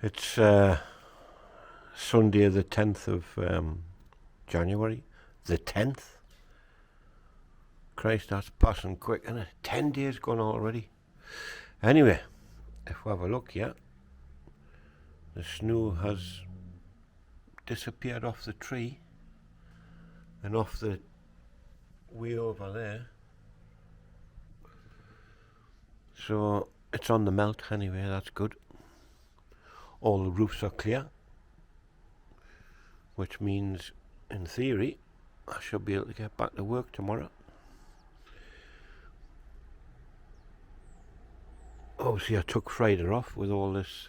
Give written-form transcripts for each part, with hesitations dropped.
It's Sunday the 10th of January. The 10th? Christ, that's passing quick, isn't it? 10 days gone already. Anyway, if we have a look here, the snow has disappeared off the tree and off the way over there. So it's on the melt anyway, that's good. All the roofs are clear, which means, in theory, I should be able to get back to work tomorrow. Obviously I took Friday off with all this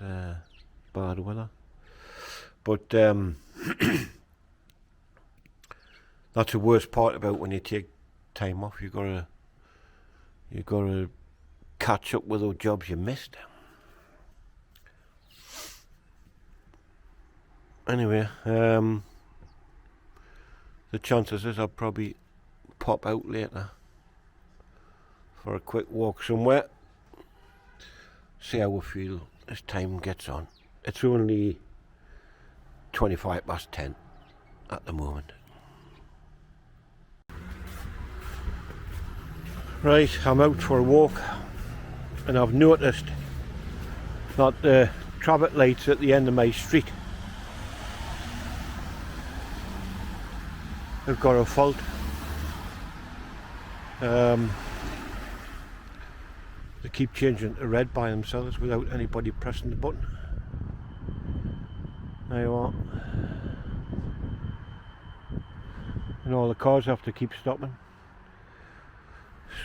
bad weather, but that's the worst part about when you take time off. You gotta catch up with those jobs you missed. Anyway, the chances is I'll probably pop out later for a quick walk somewhere, see how we feel as time gets on. It's only 10:25 at the moment. Right, I'm out for a walk and I've noticed that the traffic lights at the end of my street have got a fault. They keep changing to red by themselves without anybody pressing the button. There you are. And all the cars have to keep stopping.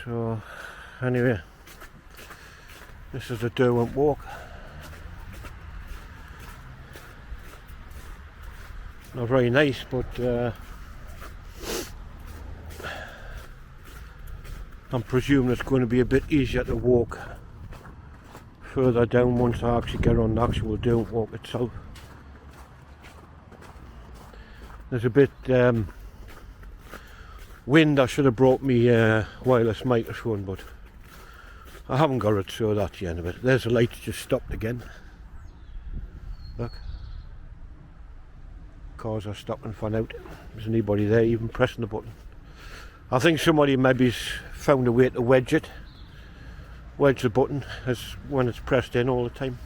So anyway, this is a Derwent walk. Not very nice, but I'm presuming it's going to be a bit easier to walk further down once I actually get on the actual Derwent walk itself. There's a bit wind. I should have brought me wireless microphone, but I haven't got it, so that's the end of it. There's the lights just stopped again. Look, cars are stopping for now. There's anybody there even pressing the button. I think somebody maybe's found a way to wedge the button as when it's pressed in all the time.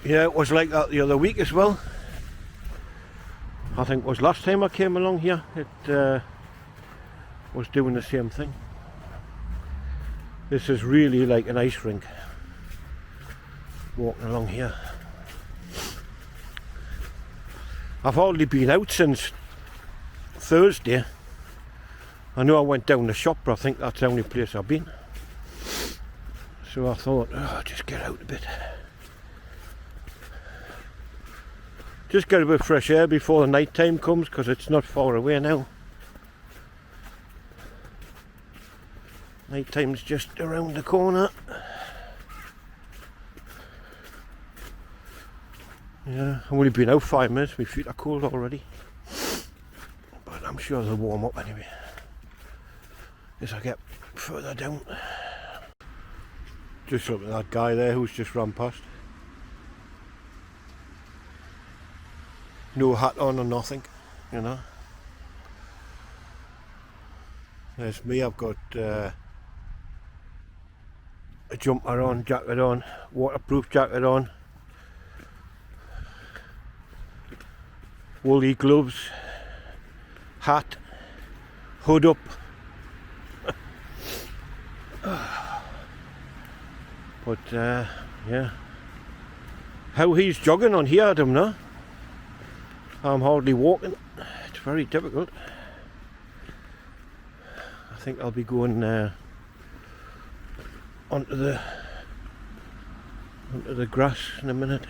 Yeah, it was like that the other week as well. I think it was last time I came along here, it was doing the same thing. This is really like an ice rink, walking along here. I've hardly been out since Thursday. I know I went down the shop, but I think that's the only place I've been. So I thought, just get out a bit. Just get a bit of fresh air before the night time comes, because it's not far away now. Night time's just around the corner. Yeah, I've only been out 5 minutes, my feet are cold already. But I'm sure they'll warm up anyway as I get further down. Just look at that guy there who's just run past. No hat on or nothing, you know. There's me, I've got a jumper on, jacket on, waterproof jacket on, woolly gloves, hat, hood up. But yeah, how he's jogging on here I don't know. I'm hardly walking, it's very difficult. I think I'll be going onto the grass in a minute.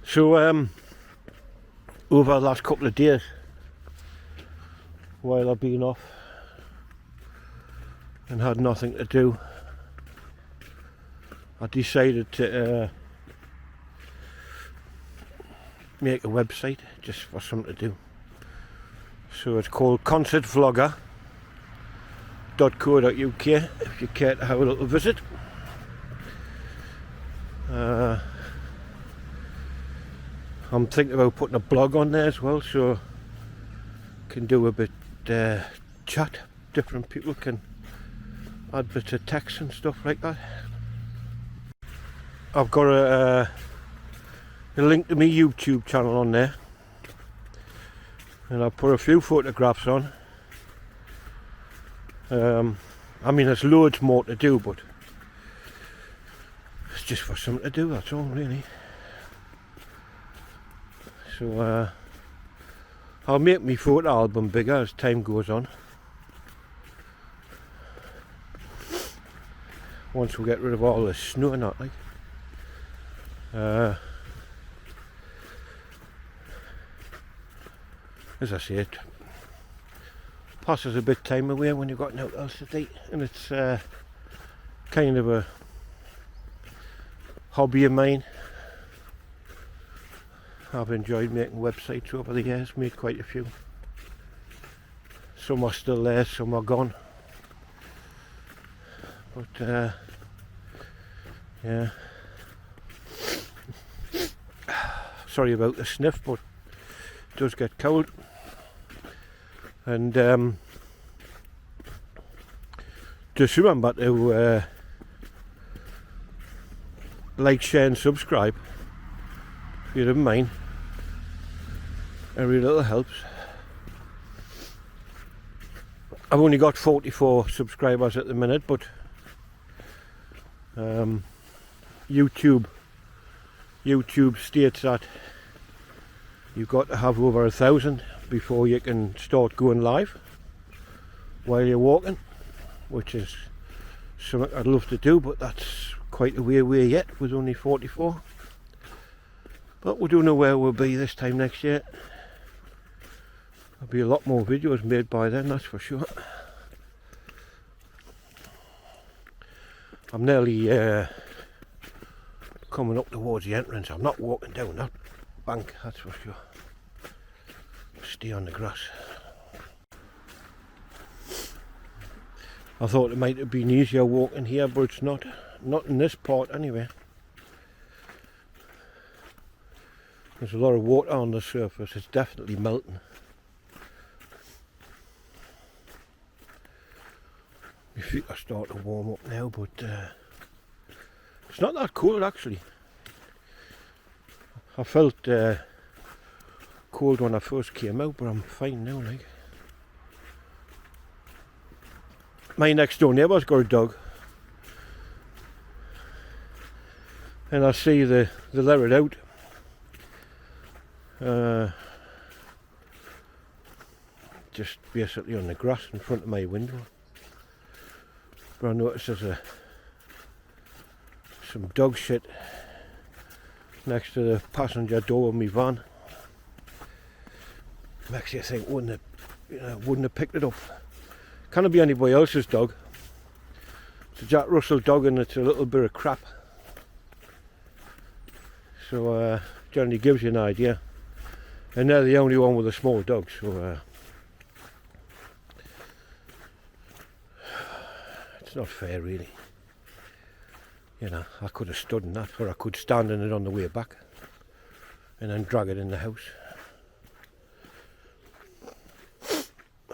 So over the last couple of days, while I've been off and had nothing to do, I decided to make a website just for something to do. So it's called Concert Vlogger, www.theworldofwalkers.co.uk if you care to have a little visit. I'm thinking about putting a blog on there as well, so can do a bit chat. Different people can add bits of text and stuff like that. I've got a link to my YouTube channel on there, and I've put a few photographs on. I mean, there's loads more to do, but it's just for something to do, that's all really. So I'll make my photo album bigger as time goes on. Once we get rid of all the snow and that, like. As I say, it passes a bit time away when you've got nothing else to do, and it's kind of a hobby of mine. I've enjoyed making websites over the years, made quite a few. Some are still there, some are gone. But yeah. Sorry about the sniff, but it does get cold. And just remember to like, share and subscribe if you don't mind. Every little helps. I've only got 44 subscribers at the minute, but YouTube states that you've got to have over 1,000 before you can start going live while you're walking, which is something I'd love to do, but that's quite a way away yet with only 44. But we don't know where we'll be this time next year. There'll be a lot more videos made by then, that's for sure. I'm nearly coming up towards the entrance. I'm not walking down that bank, that's for sure. Stay on the grass. I thought it might have been easier walking here, but it's not. Not in this part anyway. There's a lot of water on the surface. It's definitely melting. My feet are starting to warm up now, but it's not that cold actually. I felt cold when I first came out, but I'm fine now, like. My next door neighbour's got a dog, and I see they let it out. Just basically on the grass in front of my window. But I noticed there's some dog shit next to the passenger door of my van. Makes you think, wouldn't have picked it up. Can it be anybody else's dog? It's a Jack Russell dog, and it's a little bit of crap. So generally gives you an idea. And they're the only one with a small dog, so it's not fair really. You know, I could have stood in that, or I could stand in it on the way back and then drag it in the house.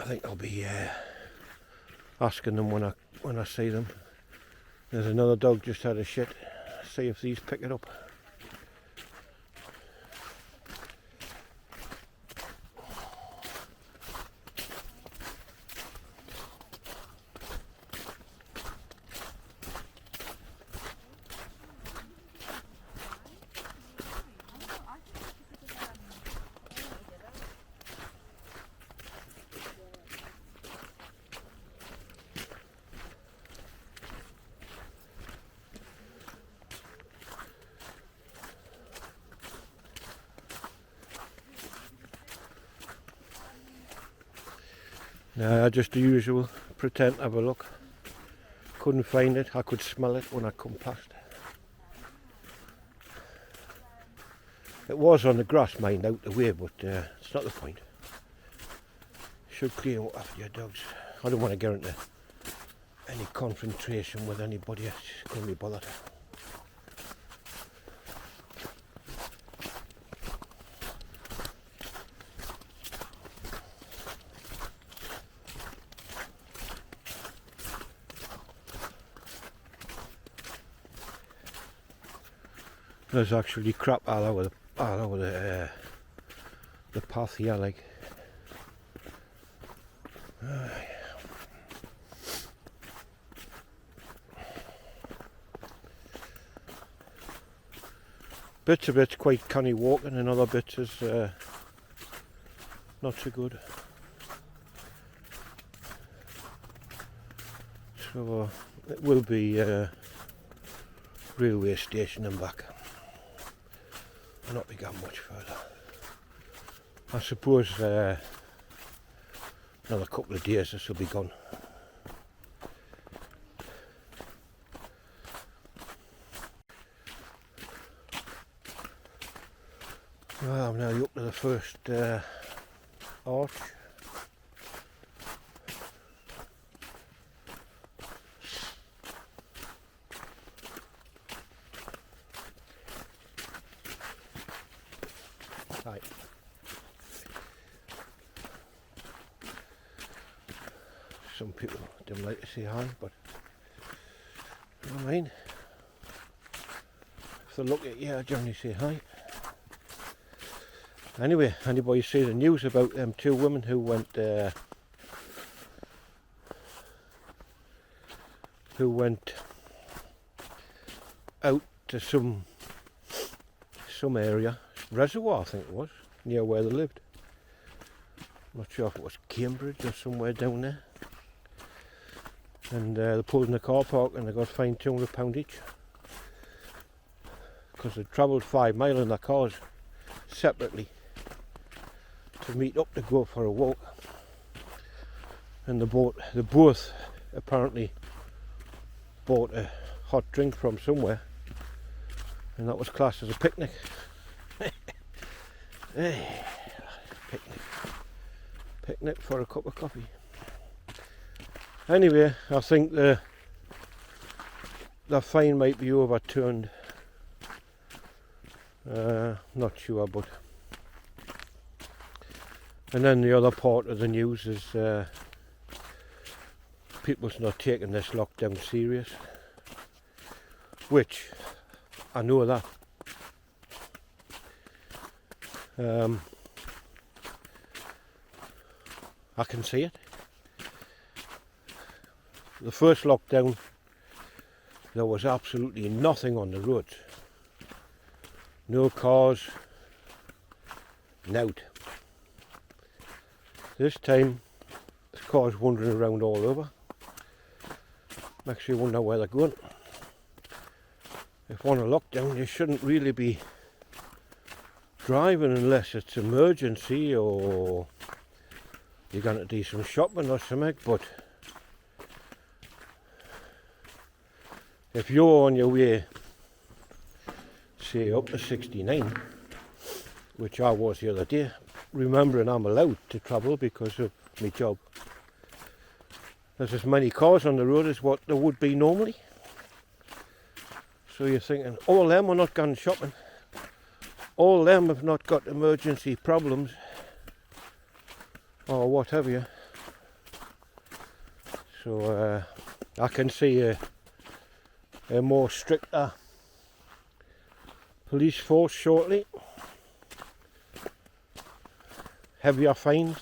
I think I'll be asking them when I see them. There's another dog just had a shit. See if these pick it up. Nah, just the usual, pretend to have a look. Couldn't find it, I could smell it when I come past. It was on the grass, mind, out the way, but it's not the point. Should clean up after your dogs. I don't want to get into any confrontation with anybody. I just couldn't be bothered. There's actually crap all over the path here, like. Bits of it's quite canny walking, and other bits is not so good. So it will be railway station and back. Not be gone much further. I suppose another couple of days this will be gone. Well, I'm now up to the first arch. Right. Some people don't like to say hi, but you know what I mean. If they look at you, I generally say hi. Anyway, anybody see the news about them two women who went out to some area, reservoir I think it was, near where they lived. I'm not sure if it was Cambridge or somewhere down there. And they pulled in the car park and they got fined £200 each. Because they travelled 5 miles in their cars separately to meet up to go for a walk. And they both apparently bought a hot drink from somewhere. And that was classed as a picnic. Hey, picnic for a cup of coffee. Anyway, I think the fine might be overturned. Not sure, but. And then the other part of the news is people's not taking this lockdown serious, which I know that. I can see it. The first lockdown, there was absolutely nothing on the roads. No cars, nout. This time, there's cars wandering around all over. Makes you wonder where they're going. If on a lockdown, you shouldn't really be driving unless it's emergency or you're going to do some shopping or something, but if you're on your way, say up to 69, which I was the other day, remembering I'm allowed to travel because of my job, there's as many cars on the road as what there would be normally. So you're thinking, all them are not gone shopping, all them have not got emergency problems or what have you. So I can see a more stricter police force shortly, heavier fines.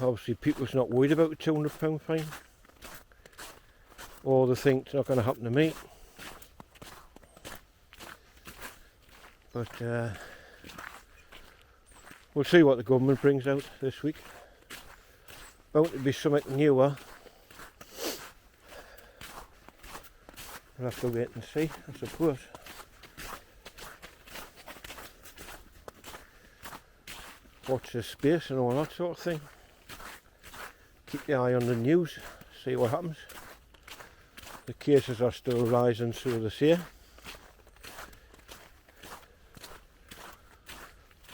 Obviously people's not worried about a £200 fine, or they think it's not going to happen to me. But we'll see what the government brings out this week. Bound to be something newer. We'll have to wait and see, I suppose. Watch the space and all that sort of thing. Keep your eye on the news, see what happens. The cases are still rising, so they say.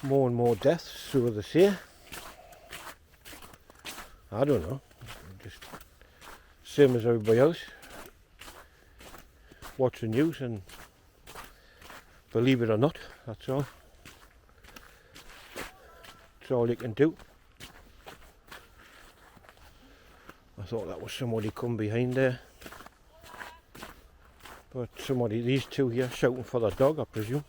More and more deaths, so they say. I don't know. Just Same as everybody else. Watch the news and believe it or not, that's all. That's all you can do. I thought that was somebody come behind there. But somebody, these two here, shouting for their dog, I presume.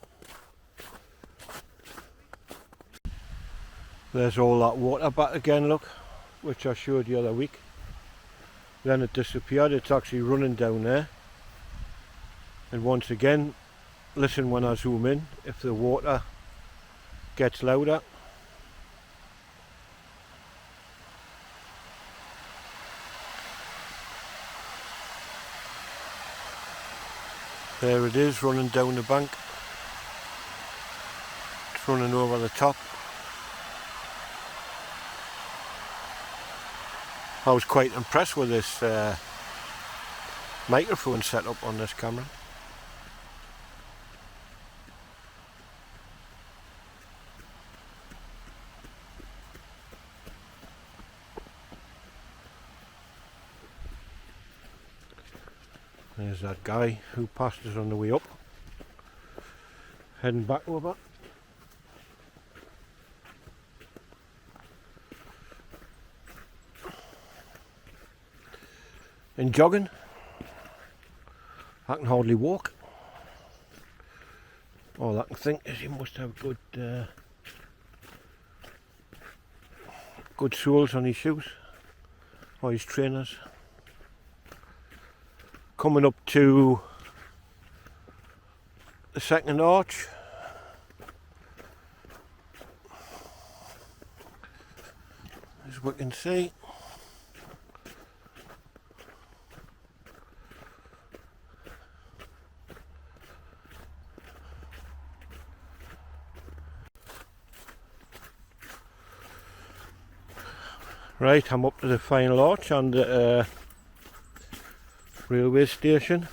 There's all that water back again, look, which I showed you the other week. Then it disappeared. It's actually running down there. And once again, listen when I zoom in, if the water gets louder. There it is, running down the bank. It's running over the top. I was quite impressed with this microphone setup on this camera. There's that guy who passed us on the way up, heading back over. And jogging. I can hardly walk. All I can think is he must have good soles on his shoes, or his trainers. Coming up to the second arch. As we can see. Right, I'm up to the final arch on the railway station.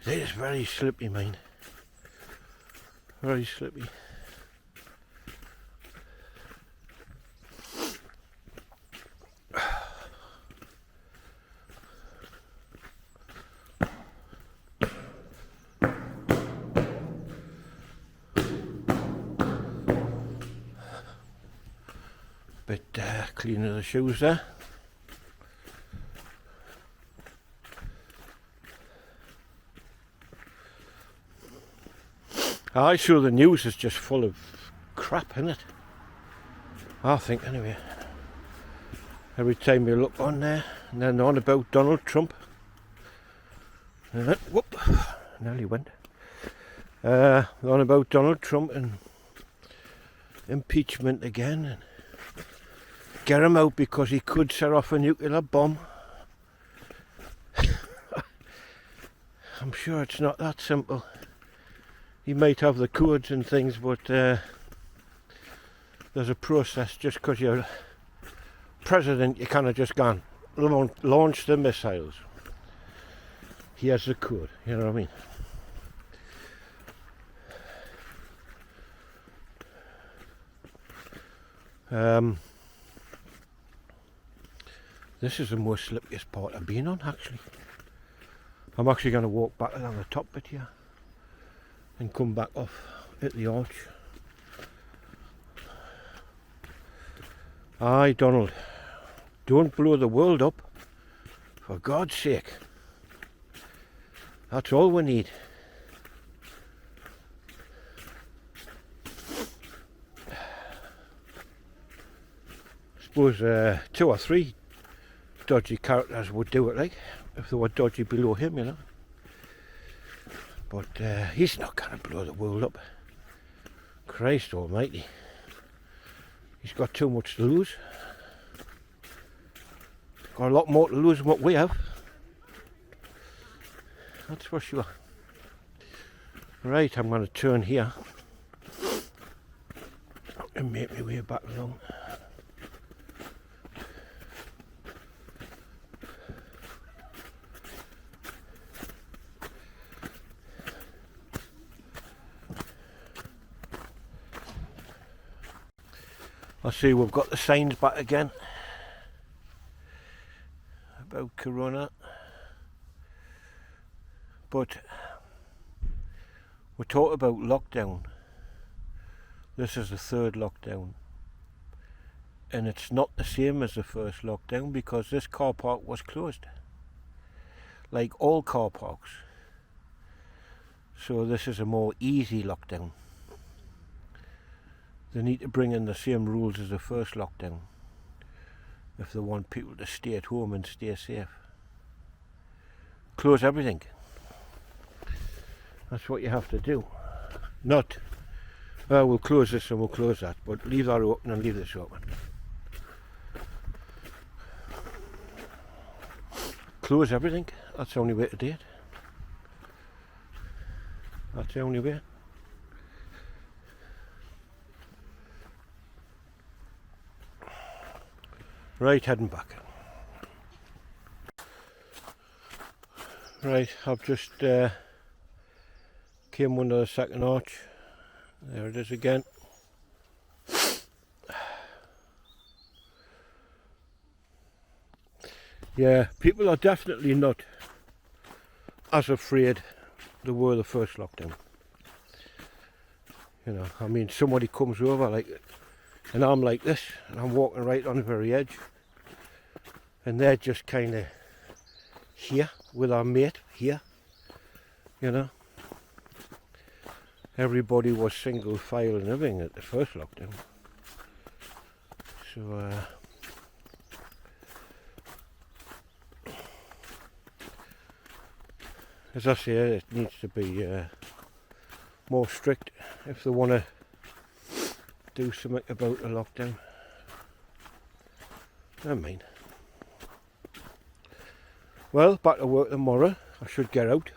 It is very slippy, mine. Very slippy. Bit cleaner the shoes there. I'm sure the news is just full of crap, isn't it? I think anyway. Every time you look on there, and then on about Donald Trump. And then, whoop, nearly went. On about Donald Trump and impeachment again. And get him out because he could set off a nuclear bomb. I'm sure it's not that simple. He might have the codes and things, but there's a process. Just because you're president, you can't have just gone launch the missiles. He has the code, you know what I mean? This is the most slippiest part I've been on, actually. I'm actually going to walk back along the top bit here and come back off at the arch. Aye, Donald, don't blow the world up, for God's sake. That's all we need. I suppose 2 or 3 dodgy characters would do it, like, if they were dodgy below him, you know. But he's not going to blow the world up. Christ almighty. He's got too much to lose. Got a lot more to lose than what we have. That's for sure. Right, I'm going to turn here and make my way back along. I see we've got the signs back again. about Corona, but we talk about lockdown. This is the third lockdown, and it's not the same as the first lockdown because this car park was closed, like all car parks. So this is a more easy lockdown. They need to bring in the same rules as the first lockdown if they want people to stay at home and stay safe. Close everything. That's what you have to do. Not, well, we'll close this and we'll close that, but leave that open and leave this open. Close everything. That's the only way to do it. That's the only way. Right, heading back. Right, I've just came under the second arch. There it is again. Yeah, people are definitely not as afraid they were the first lockdown. You know, I mean, somebody comes over like, and I'm like this, and I'm walking right on the very edge, and they're just kind of here with our mate here, you know. Everybody was single file and everything at the first lockdown. So as I say, it needs to be more strict if they want to do something about the lockdown. I mean, well, back to work tomorrow. I should get out.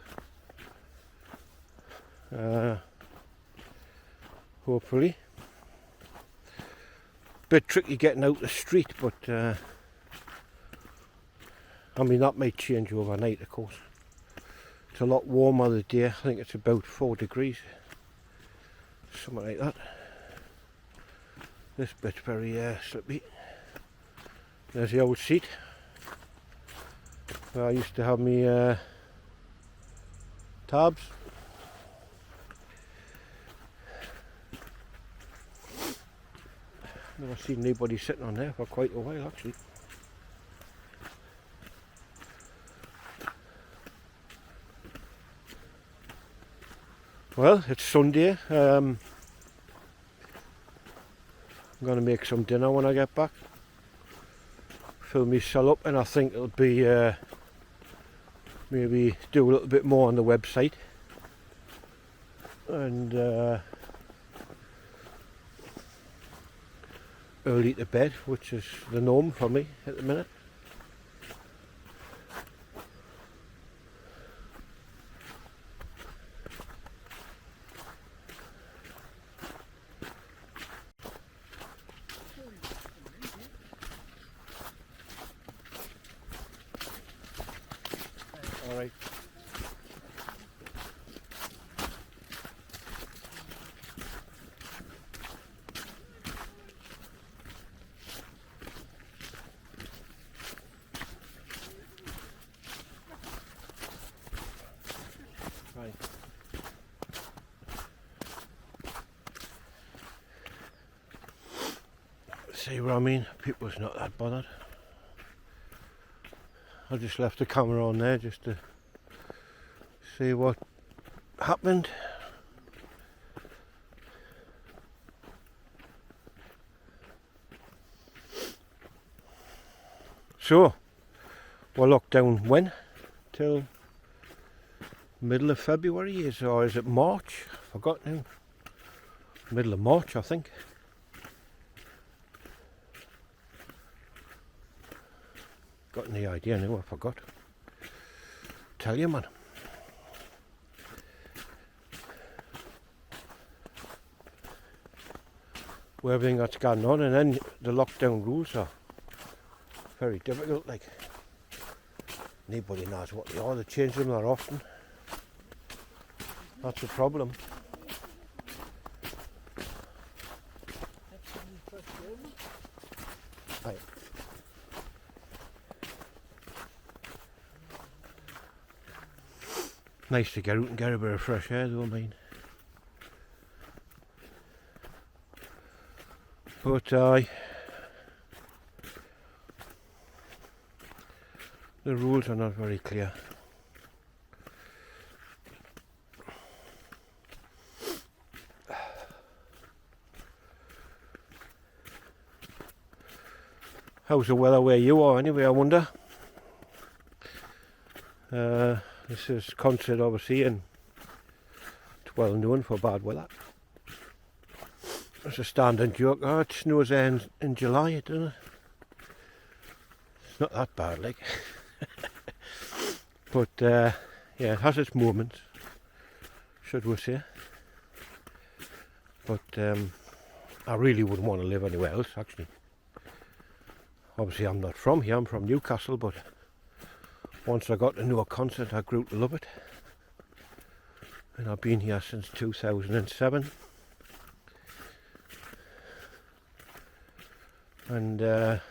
Hopefully. Bit tricky getting out the street, but I mean, that might change overnight, of course. It's a lot warmer the day. I think it's about 4 degrees, something like that. This bit's very slippy. There's the old seat where I used to have my tabs. Never seen anybody sitting on there for quite a while, actually. Well, it's Sunday. I'm going to make some dinner when I get back. Fill myself up, and I think it'll be maybe do a little bit more on the website. And early to bed, which is the norm for me at the minute. All right. Right. See what I mean? People's not that bothered. I just left the camera on there just to see what happened. So, we're locked down when? Till middle of February, or is it March? I forgot now. Middle of March, I think. Got any idea now? I forgot. Tell you, man. With everything that's going on, and then the lockdown rules are very difficult. Like, nobody knows what they are. They change them that often. That's the problem. Right. Nice to get out and get a bit of fresh air though, I mean. But the rules are not very clear. How's the weather where you are anyway, I wonder? This is Consett obviously, and it's well known for bad weather. It's a standard joke. Oh, it snows there in July, doesn't it? It's not that bad, like. But yeah, it has its moments, should we say. But I really wouldn't want to live anywhere else, actually. Obviously, I'm not from here. I'm from Newcastle, but once I got to know Consett, I grew to love it. And I've been here since 2007. And I'll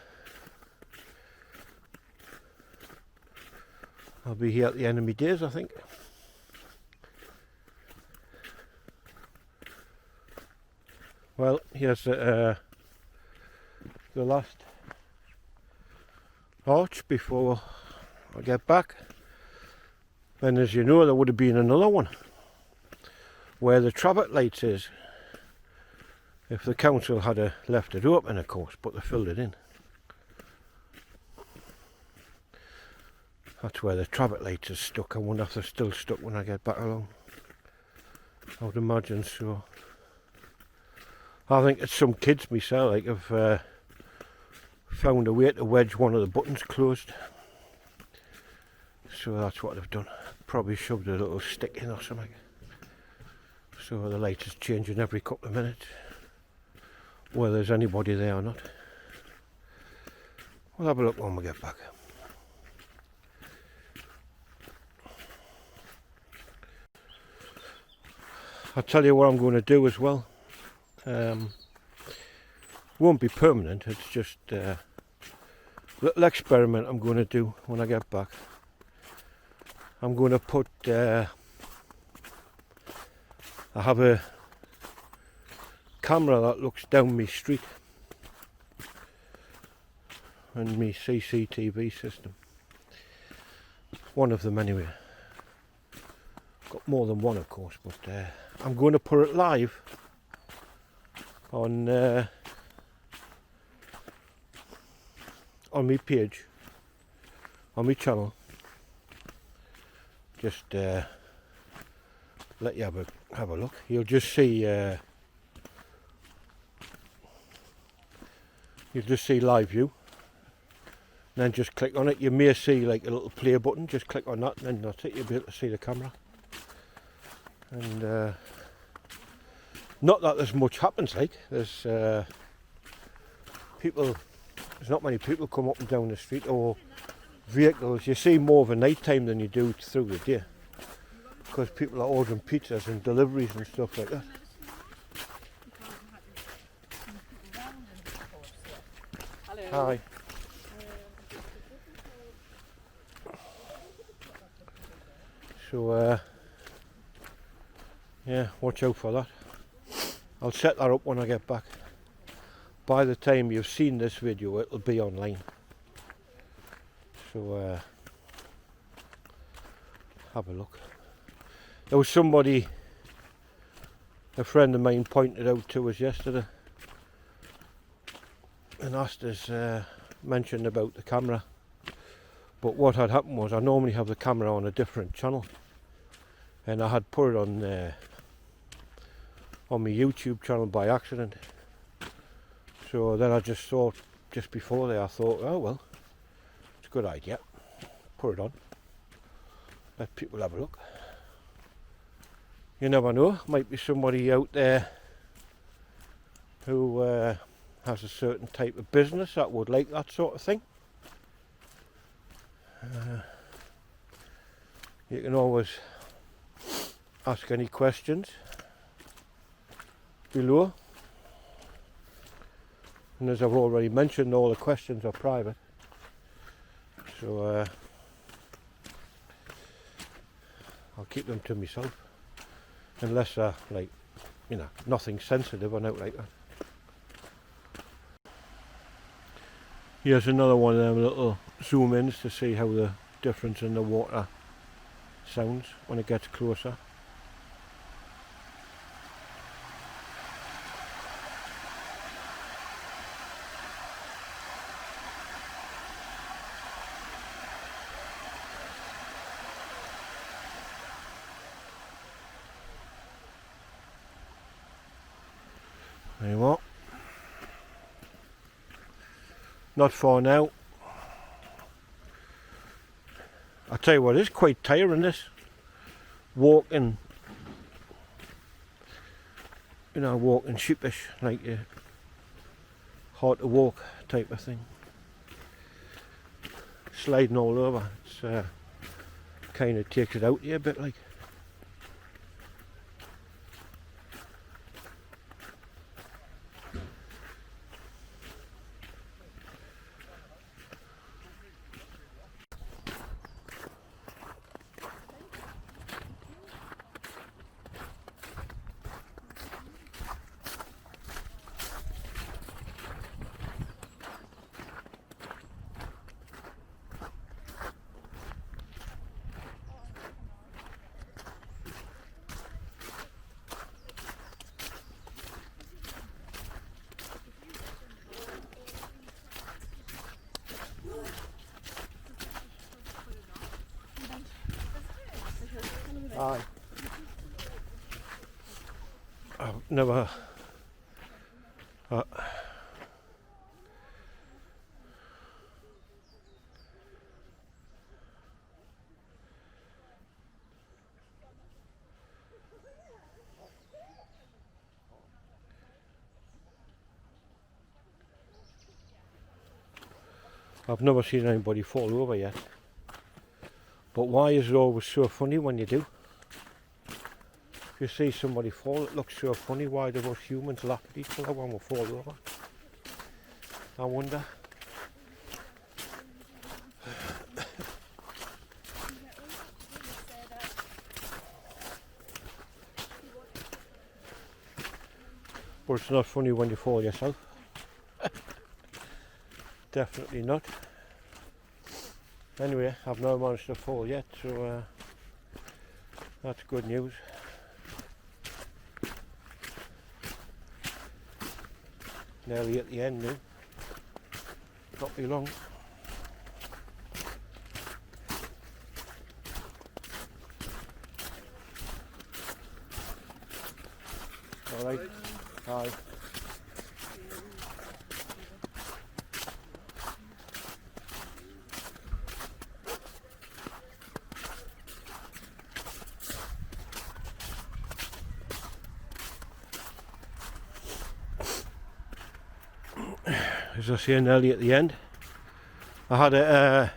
be here at the end of my days, I think. Well, here's the last arch before I get back. And as you know, there would have been another one where the traffic lights is, if the council had left it open, of course, but they filled it in. That's where the traffic lights is stuck. I wonder if they're still stuck when I get back along. I would imagine so. I think it's some kids myself, like, have found a way to wedge one of the buttons closed. So that's what they've done. Probably shoved a little stick in or something. So the light is changing every couple of minutes, whether there's anybody there or not. We'll have a look when we get back. I'll tell you what I'm going to do as well. Won't be permanent, it's just a little experiment I'm going to do when I get back. I'm going to put, I have a camera that looks down my street and my CCTV system. One of them anyway. Got more than one, of course, but I'm going to put it live on my page, on my channel. Just let you have a look. You'll just see live view. And then just click on it. You may see like a little play button. Just click on that, and then that's it. You'll be able to see the camera. And not that there's much happens. Like there's people. There's not many people come up and down the street, or vehicles. You see more of a night time than you do through the day, because people are ordering pizzas and deliveries and stuff like that. Hello. Hi. So yeah, watch out for that. I'll set that up when I get back. By the time you've seen this video, it'll be online. So have a look. There was somebody, a friend of mine, pointed out to us yesterday and asked us, mentioned about the camera. But what had happened was, I normally have the camera on a different channel, and I had put it on my YouTube channel by accident. So then I just thought, just before there, I thought, oh well, it's a good idea. Put it on. Let people have a look. You never know, might be somebody out there who has a certain type of business that would like that sort of thing. You can always ask any questions below. And as I've already mentioned, all the questions are private. I'll keep them to myself. Unless like, you know, nothing sensitive or out like that. Here's another one of them little zoom ins to see how the difference in the water sounds when it gets closer. There you are. Not far now. I tell you what, it's quite tiring, this walking, you know, walking sheepish, like you hard to walk type of thing, sliding all over. It's kind of takes it out of you a bit, like. Aye. I've never I've never seen anybody fall over yet. But why is it always so funny when you do? If you see somebody fall, it looks so funny. Why do us humans laugh at each other when we fall over? I wonder. But it's not funny when you fall yourself. Definitely not. Anyway, I've not managed to fall yet, so that's good news. Nearly at the end now. Not be long. All right. Hi. As I was saying earlier at the end, I had a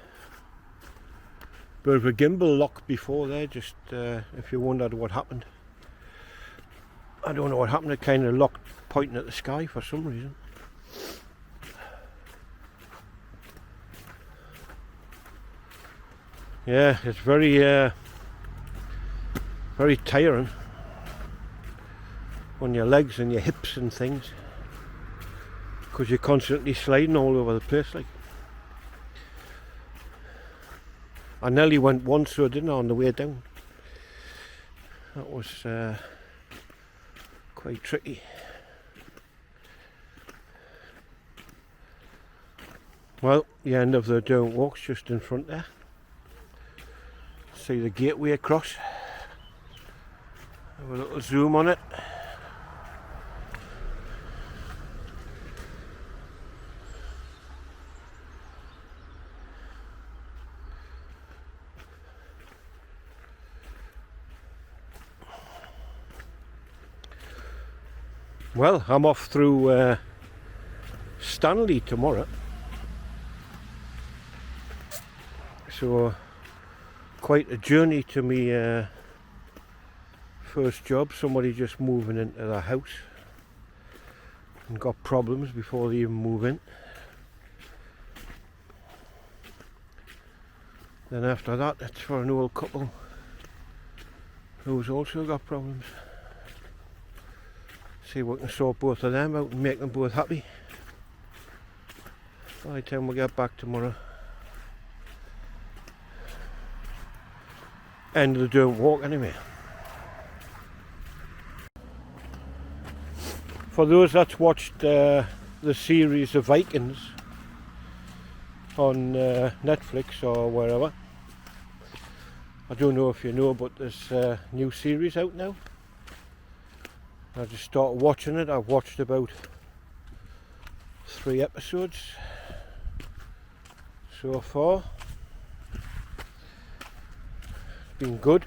bit of a gimbal lock before there, just if you wondered what happened. I don't know what happened, it kind of locked pointing at the sky for some reason. Yeah, it's very very tiring on your legs and your hips and things, because you're constantly sliding all over the place, like. I nearly went once, so didn't I, on the way down. That was quite tricky. Well, the end of the Derwent Walk's just in front there. See the gateway across. Have a little zoom on it. Well, I'm off through Stanley tomorrow, so quite a journey to me first job. Somebody just moving into their house and got problems before they even move in. Then after that, it's for an old couple who's also got problems. See if we can sort both of them out and make them both happy by the time we get back tomorrow. End of the don't walk anyway. For those that's watched the series of Vikings on Netflix or wherever, I don't know if you know, but there's a new series out now. I just started watching it. I've watched about 3 episodes so far. It's been good.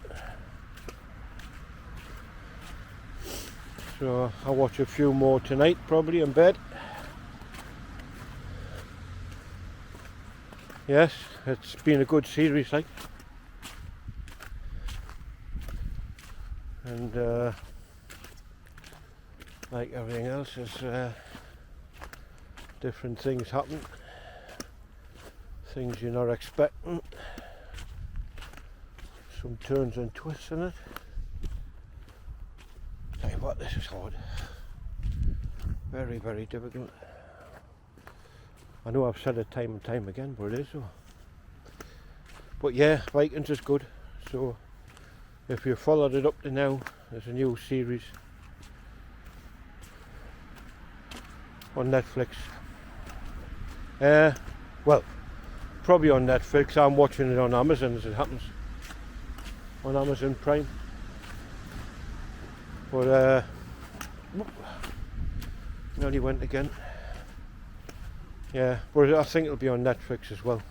So I'll watch a few more tonight, probably in bed. Yes, it's been a good series, like. And like everything else, there's different things happen, things you're not expecting, some turns and twists in it. Tell you what, this is hard, very, very difficult. I know I've said it time and time again, but it is so. But yeah, Vikings is good, so if you followed it up to now, there's a new series on Netflix. Well, probably on Netflix. I'm watching it on Amazon as it happens, on Amazon Prime. But nearly went again. Yeah, but I think it'll be on Netflix as well.